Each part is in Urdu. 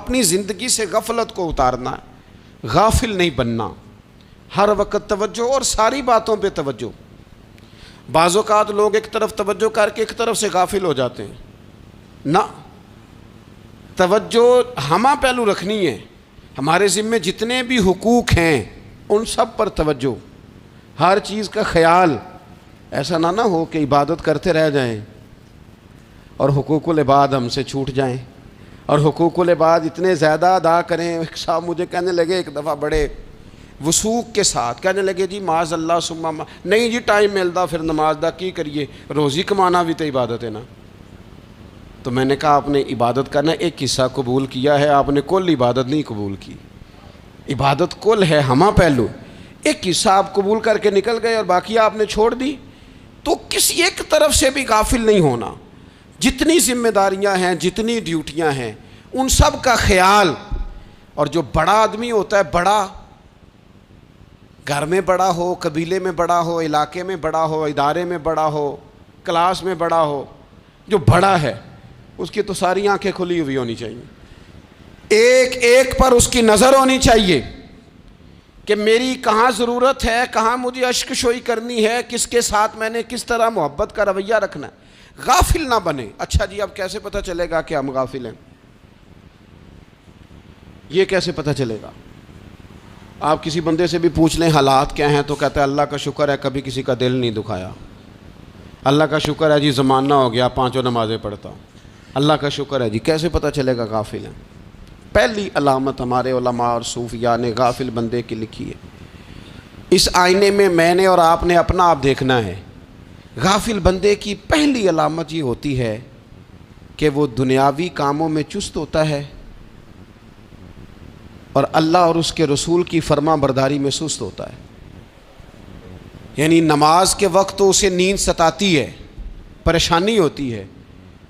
اپنی زندگی سے غفلت کو اتارنا ہے، غافل نہیں بننا، ہر وقت توجہ اور ساری باتوں پہ توجہ۔ بعض اوقات لوگ ایک طرف توجہ کر کے ایک طرف سے غافل ہو جاتے ہیں، نہ، توجہ ہمہ پہلو رکھنی ہے۔ ہمارے ذمے جتنے بھی حقوق ہیں ان سب پر توجہ، ہر چیز کا خیال، ایسا نہ ہو کہ عبادت کرتے رہ جائیں اور حقوق العباد ہم سے چھوٹ جائیں، اور حقوق العباد اتنے زیادہ ادا کریں۔ ایک صاحب مجھے کہنے لگے ایک دفعہ بڑے وثوق کے ساتھ، کہنے لگے جی معاذ اللہ ثم نہیں جی ٹائم ملتا پھر نماز دا کی کریے، روزی کمانا بھی تو عبادت ہے نا۔ تو میں نے کہا آپ نے عبادت کرنا ایک حصہ قبول کیا ہے، آپ نے کل عبادت نہیں قبول کی۔ عبادت کل ہے، ہمہ پہلو، ایک حصہ آپ قبول کر کے نکل گئے اور باقی آپ نے چھوڑ دی۔ تو کسی ایک طرف سے بھی غافل نہیں ہونا، جتنی ذمہ داریاں ہیں، جتنی ڈیوٹیاں ہیں، ان سب کا خیال۔ اور جو بڑا آدمی ہوتا ہے، بڑا، گھر میں بڑا ہو، قبیلے میں بڑا ہو، علاقے میں بڑا ہو، ادارے میں بڑا ہو، کلاس میں بڑا ہو، جو بڑا ہے اس کی تو ساری آنکھیں کھلی ہوئی ہونی چاہیے، ایک ایک پر اس کی نظر ہونی چاہیے کہ میری کہاں ضرورت ہے، کہاں مجھے اشک شوئی کرنی ہے، کس کے ساتھ میں نے کس طرح محبت کا رویہ رکھنا ہے، غافل نہ بنے۔ اچھا جی اب کیسے پتہ چلے گا کہ ہم غافل ہیں؟ یہ کیسے پتہ چلے گا؟ آپ کسی بندے سے بھی پوچھ لیں حالات کیا ہیں تو کہتا ہے اللہ کا شکر ہے کبھی کسی کا دل نہیں دکھایا، اللہ کا شکر ہے جی زمانہ ہو گیا 5 نمازیں پڑھتا ہوں، اللہ کا شکر ہے جی۔ کیسے پتہ چلے گا غافل ہیں؟ پہلی علامت ہمارے علماء اور صوفیاء نے غافل بندے کی لکھی ہے، اس آئینے میں نے اور آپ نے اپنا آپ دیکھنا ہے۔ غافل بندے کی پہلی علامت یہ ہوتی ہے کہ وہ دنیاوی کاموں میں چست ہوتا ہے اور اللہ اور اس کے رسول کی فرما برداری میں سست ہوتا ہے۔ یعنی نماز کے وقت تو اسے نیند ستاتی ہے، پریشانی ہوتی ہے،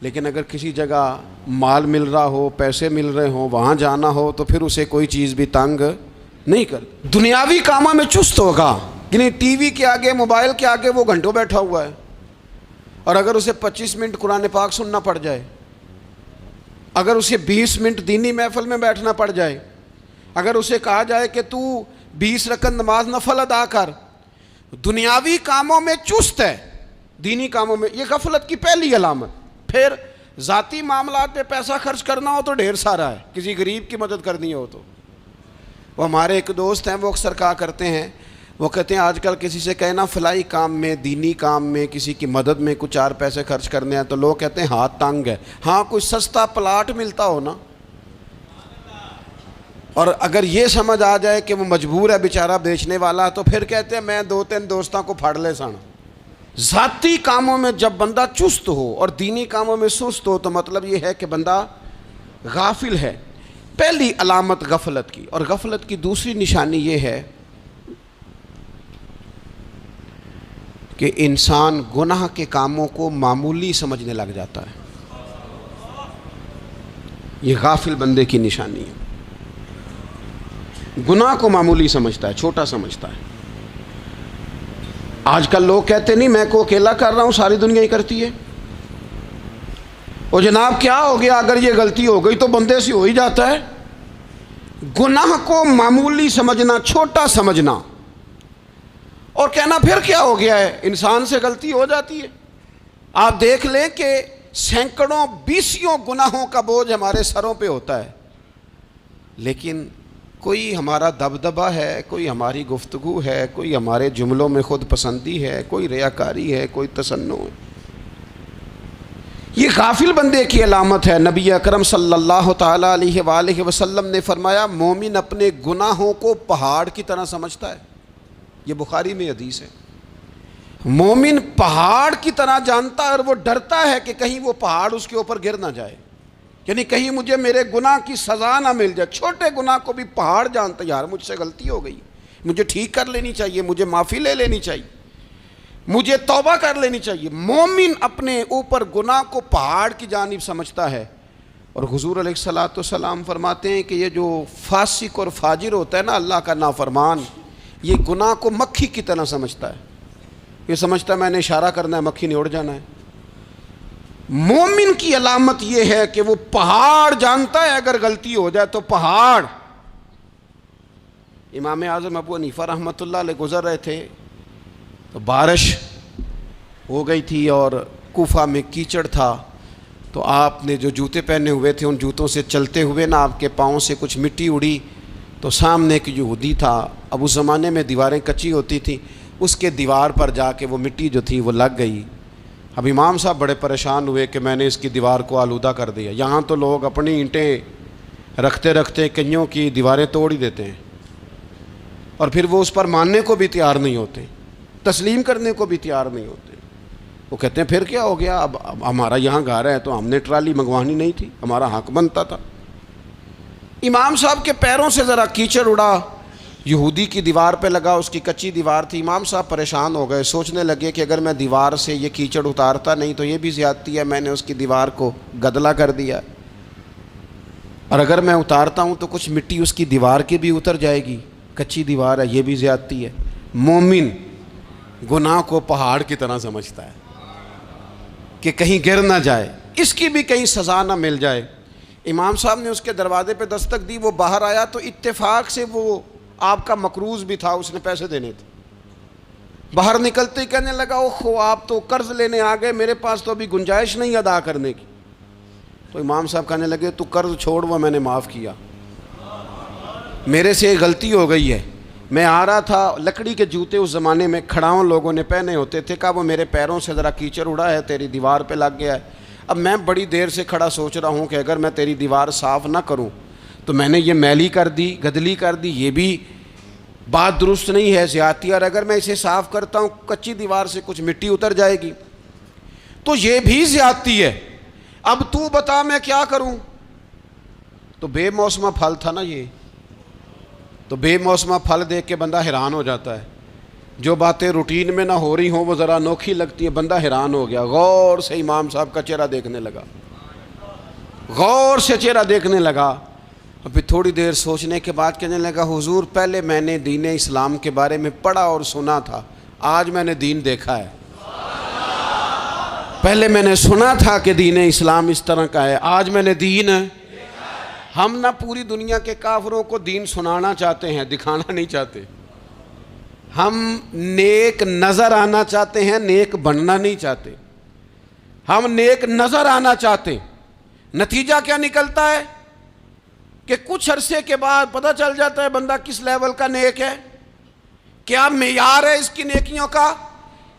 لیکن اگر کسی جگہ مال مل رہا ہو، پیسے مل رہے ہوں، وہاں جانا ہو تو پھر اسے کوئی چیز بھی تنگ نہیں کرتی۔ دنیاوی کاموں میں چست ہوگا، یعنی ٹی وی کے آگے، موبائل کے آگے وہ گھنٹوں بیٹھا ہوا ہے، اور اگر اسے 25 منٹ قرآن پاک سننا پڑ جائے، اگر اسے 20 منٹ دینی محفل میں بیٹھنا پڑ جائے، اگر اسے کہا جائے کہ تو 20 رکعت نماز نفل ادا کر، دنیاوی کاموں میں چست ہے، دینی کاموں میں، یہ غفلت کی پہلی علامت۔ پھر ذاتی معاملات پہ پیسہ خرچ کرنا ہو تو ڈھیر سارا ہے، کسی غریب کی مدد کرنی ہو تو۔ وہ ہمارے ایک دوست ہیں، وہ اکثر کہا کرتے ہیں، وہ کہتے ہیں آج کل کسی سے کہنا فلائی کام میں، دینی کام میں، کسی کی مدد میں کچھ 4 پیسے خرچ کرنے ہیں تو لوگ کہتے ہیں ہاتھ تنگ ہے۔ ہاں کوئی سستا پلاٹ ملتا ہو نا، اور اگر یہ سمجھ آ جائے کہ وہ مجبور ہے بیچارہ بیچنے والا، تو پھر کہتے ہیں میں 2-3 دوستوں کو پھاڑ لے سن۔ ذاتی کاموں میں جب بندہ چست ہو اور دینی کاموں میں سست ہو تو مطلب یہ ہے کہ بندہ غافل ہے، پہلی علامت غفلت کی۔ اور غفلت کی دوسری نشانی یہ ہے کہ انسان گناہ کے کاموں کو معمولی سمجھنے لگ جاتا ہے، یہ غافل بندے کی نشانی ہے، گناہ کو معمولی سمجھتا ہے، چھوٹا سمجھتا ہے۔ آج کل لوگ کہتے نہیں میں کو اکیلا کر رہا ہوں، ساری دنیا ہی کرتی ہے۔ اور جناب کیا ہو گیا اگر یہ غلطی ہو گئی تو بندے سے ہو ہی جاتا ہے۔ گناہ کو معمولی سمجھنا، چھوٹا سمجھنا، اور کہنا پھر کیا ہو گیا ہے، انسان سے غلطی ہو جاتی ہے۔ آپ دیکھ لیں کہ سینکڑوں بیسیوں گناہوں کا بوجھ ہمارے سروں پہ ہوتا ہے، لیکن کوئی ہمارا دبدبہ ہے، کوئی ہماری گفتگو ہے، کوئی ہمارے جملوں میں خود پسندی ہے، کوئی ریاکاری ہے، کوئی تصنع ہے۔ یہ غافل بندے کی علامت ہے۔ نبی اکرم صلی اللہ تعالیٰ علیہ وآلہ وسلم نے فرمایا مومن اپنے گناہوں کو پہاڑ کی طرح سمجھتا ہے، یہ بخاری میں حدیث ہے۔ مومن پہاڑ کی طرح جانتا ہے اور وہ ڈرتا ہے کہ کہیں وہ پہاڑ اس کے اوپر گر نہ جائے، یعنی کہیں مجھے میرے گناہ کی سزا نہ مل جائے۔ چھوٹے گناہ کو بھی پہاڑ جانتا ہے، یار مجھ سے غلطی ہو گئی، مجھے ٹھیک کر لینی چاہیے، مجھے معافی لے لینی چاہیے، مجھے توبہ کر لینی چاہیے۔ مومن اپنے اوپر گناہ کو پہاڑ کی جانب سمجھتا ہے۔ اور حضور علیہ الصلوۃ والسلام فرماتے ہیں کہ یہ جو فاسق اور فاجر ہوتا ہے نا، اللہ کا نافرمان، یہ گناہ کو مکھی کی طرح سمجھتا ہے۔ یہ سمجھتا ہے میں نے اشارہ کرنا ہے، مکھی نے اڑ جانا ہے۔ مومن کی علامت یہ ہے کہ وہ پہاڑ جانتا ہے اگر غلطی ہو جائے تو پہاڑ. امام اعظم ابو حنیفہ رحمۃ اللہ علیہ گزر رہے تھے تو بارش ہو گئی تھی اور کوفہ میں کیچڑ تھا، تو آپ نے جو جوتے پہنے ہوئے تھے ان جوتوں سے چلتے ہوئے نا آپ کے پاؤں سے کچھ مٹی اڑی، تو سامنے ایک یہودی تھا، اب اس زمانے میں دیواریں کچی ہوتی تھیں، اس کے دیوار پر جا کے وہ مٹی جو تھی وہ لگ گئی. اب امام صاحب بڑے پریشان ہوئے کہ میں نے اس کی دیوار کو آلودہ کر دیا. یہاں تو لوگ اپنی اینٹیں رکھتے رکھتے کئیوں کی دیواریں توڑ ہی دیتے ہیں، اور پھر وہ اس پر ماننے کو بھی تیار نہیں ہوتے، تسلیم کرنے کو بھی تیار نہیں ہوتے. وہ کہتے ہیں پھر کیا ہو گیا، اب ہمارا یہاں گھر ہے تو ہم نے ٹرالی منگوانی نہیں تھی، ہمارا حق بنتا تھا. امام صاحب کے پیروں سے ذرا کیچڑ اڑا، یہودی کی دیوار پہ لگا، اس کی کچی دیوار تھی. امام صاحب پریشان ہو گئے، سوچنے لگے کہ اگر میں دیوار سے یہ کیچڑ اتارتا نہیں تو یہ بھی زیادتی ہے، میں نے اس کی دیوار کو گدلا کر دیا، اور اگر میں اتارتا ہوں تو کچھ مٹی اس کی دیوار کی بھی اتر جائے گی، کچی دیوار ہے، یہ بھی زیادتی ہے. مومن گناہ کو پہاڑ کی طرح سمجھتا ہے کہ کہیں گر نہ جائے، اس کی بھی کہیں سزا نہ مل جائے. امام صاحب نے اس کے دروازے پہ دستک دی، وہ باہر آیا تو اتفاق سے وہ آپ کا مقروض بھی تھا، اس نے پیسے دینے تھے. باہر نکلتے ہی کہنے لگا اوہ آپ تو قرض لینے آ گئے، میرے پاس تو ابھی گنجائش نہیں ادا کرنے کی. تو امام صاحب کہنے لگے تو قرض چھوڑ، وہ میں نے معاف کیا، میرے سے غلطی ہو گئی ہے. میں آ رہا تھا، لکڑی کے جوتے اس زمانے میں کھڑاؤں لوگوں نے پہنے ہوتے تھے، کہا وہ میرے پیروں سے ذرا کیچڑ اڑا ہے، تیری دیوار پہ لگ گیا ہے. اب میں بڑی دیر سے کھڑا سوچ رہا ہوں کہ اگر میں تیری دیوار صاف نہ کروں تو میں نے یہ میلی کر دی، گدلی کر دی، یہ بھی بات درست نہیں ہے، زیادتی. اور اگر میں اسے صاف کرتا ہوں کچی دیوار سے کچھ مٹی اتر جائے گی تو یہ بھی زیادتی ہے. اب تو بتا میں کیا کروں. تو بے موسمہ پھل تھا نا یہ، تو بے موسمہ پھل دیکھ کے بندہ حیران ہو جاتا ہے. جو باتیں روٹین میں نہ ہو رہی ہوں وہ ذرا انوکھی لگتی ہیں، بندہ حیران ہو گیا. غور سے امام صاحب کا چہرہ دیکھنے لگا، غور سے چہرہ دیکھنے لگا. اور پھر تھوڑی دیر سوچنے کے بعد کہنے لگا حضور پہلے میں نے دین اسلام کے بارے میں پڑھا اور سنا تھا، آج میں نے دین دیکھا ہے. پہلے میں نے سنا تھا کہ دین اسلام اس طرح کا ہے، آج میں نے دین. ہم نہ پوری دنیا کے کافروں کو دین سنانا چاہتے ہیں، دکھانا نہیں چاہتے. ہم نیک نظر آنا چاہتے ہیں، نیک بننا نہیں چاہتے. ہم نیک نظر آنا چاہتے. نتیجہ کیا نکلتا ہے کہ کچھ عرصے کے بعد پتہ چل جاتا ہے بندہ کس لیول کا نیک ہے، کیا معیار ہے اس کی نیکیوں کا.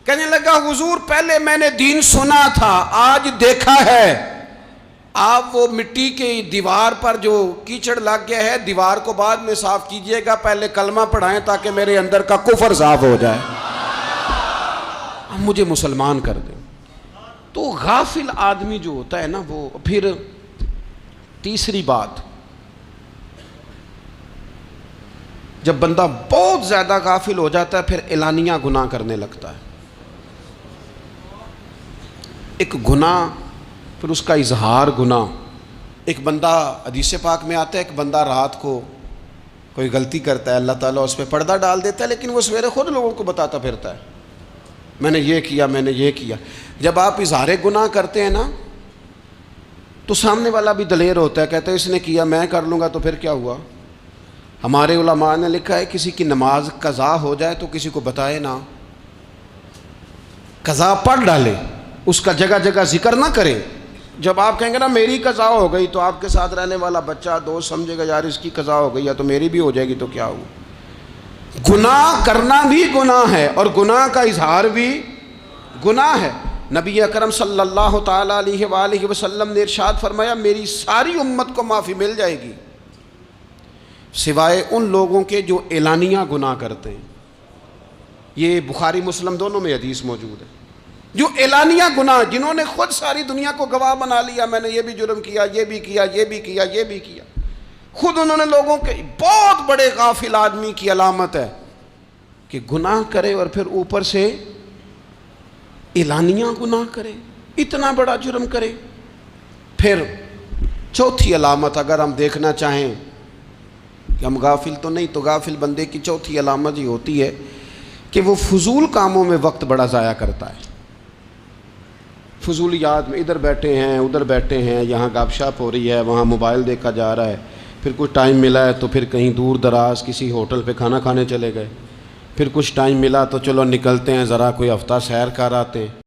کہنے لگا حضور پہلے میں نے دین سنا تھا، آج دیکھا ہے. آپ وہ مٹی کی دیوار پر جو کیچڑ لگ گیا ہے دیوار کو بعد میں صاف کیجئے گا، پہلے کلمہ پڑھائیں تاکہ میرے اندر کا کفر صاف ہو جائے، مجھے مسلمان کر دیں. تو غافل آدمی جو ہوتا ہے نا وہ پھر تیسری بات، جب بندہ بہت زیادہ غافل ہو جاتا ہے پھر اعلانیہ گناہ کرنے لگتا ہے. ایک گناہ پھر اس کا اظہار گناہ. ایک بندہ حدیث پاک میں آتا ہے، ایک بندہ رات کو کوئی غلطی کرتا ہے، اللہ تعالیٰ اس پہ پردہ ڈال دیتا ہے، لیکن وہ سویرے خود لوگوں کو بتاتا پھرتا ہے میں نے یہ کیا، میں نے یہ کیا. جب آپ اظہار گناہ کرتے ہیں نا تو سامنے والا بھی دلیر ہوتا ہے، کہتا ہے اس نے کیا میں کر لوں گا تو پھر کیا ہوا. ہمارے علماء نے لکھا ہے کسی کی نماز قضا ہو جائے تو کسی کو بتائے نہ، قضا پڑھ ڈالے، اس کا جگہ جگہ ذکر نہ کرے. جب آپ کہیں گے نا میری قضا ہو گئی تو آپ کے ساتھ رہنے والا بچہ دوست سمجھے گا یار اس کی قضا ہو گئی یا تو میری بھی ہو جائے گی تو کیا ہوا. گناہ کرنا بھی گناہ ہے اور گناہ کا اظہار بھی گناہ ہے. نبی اکرم صلی اللہ تعالیٰ علیہ وآلہ وسلم نے ارشاد فرمایا میری ساری امت کو معافی مل جائے گی سوائے ان لوگوں کے جو اعلانیہ گناہ کرتے ہیں. یہ بخاری مسلم دونوں میں حدیث موجود ہے. جو اعلانیہ گناہ، جنہوں نے خود ساری دنیا کو گواہ بنا لیا میں نے یہ بھی جرم کیا، یہ بھی کیا، یہ بھی کیا، یہ بھی کیا، خود انہوں نے لوگوں کے، بہت بڑے غافل آدمی کی علامت ہے کہ گناہ کرے اور پھر اوپر سے اعلانیہ گناہ کرے، اتنا بڑا جرم کرے. پھر چوتھی علامت اگر ہم دیکھنا چاہیں کہ ہم غافل تو نہیں، تو غافل بندے کی چوتھی علامت یہ ہوتی ہے کہ وہ فضول کاموں میں وقت بڑا ضائع کرتا ہے. فضولیات میں ادھر بیٹھے ہیں ادھر بیٹھے ہیں، یہاں گپ شپ ہو رہی ہے، وہاں موبائل دیکھا جا رہا ہے، پھر کچھ ٹائم ملا ہے تو پھر کہیں دور دراز کسی ہوٹل پہ کھانا کھانے چلے گئے، پھر کچھ ٹائم ملا تو چلو نکلتے ہیں ذرا کوئی ہفتہ سیر کر آتے ہیں۔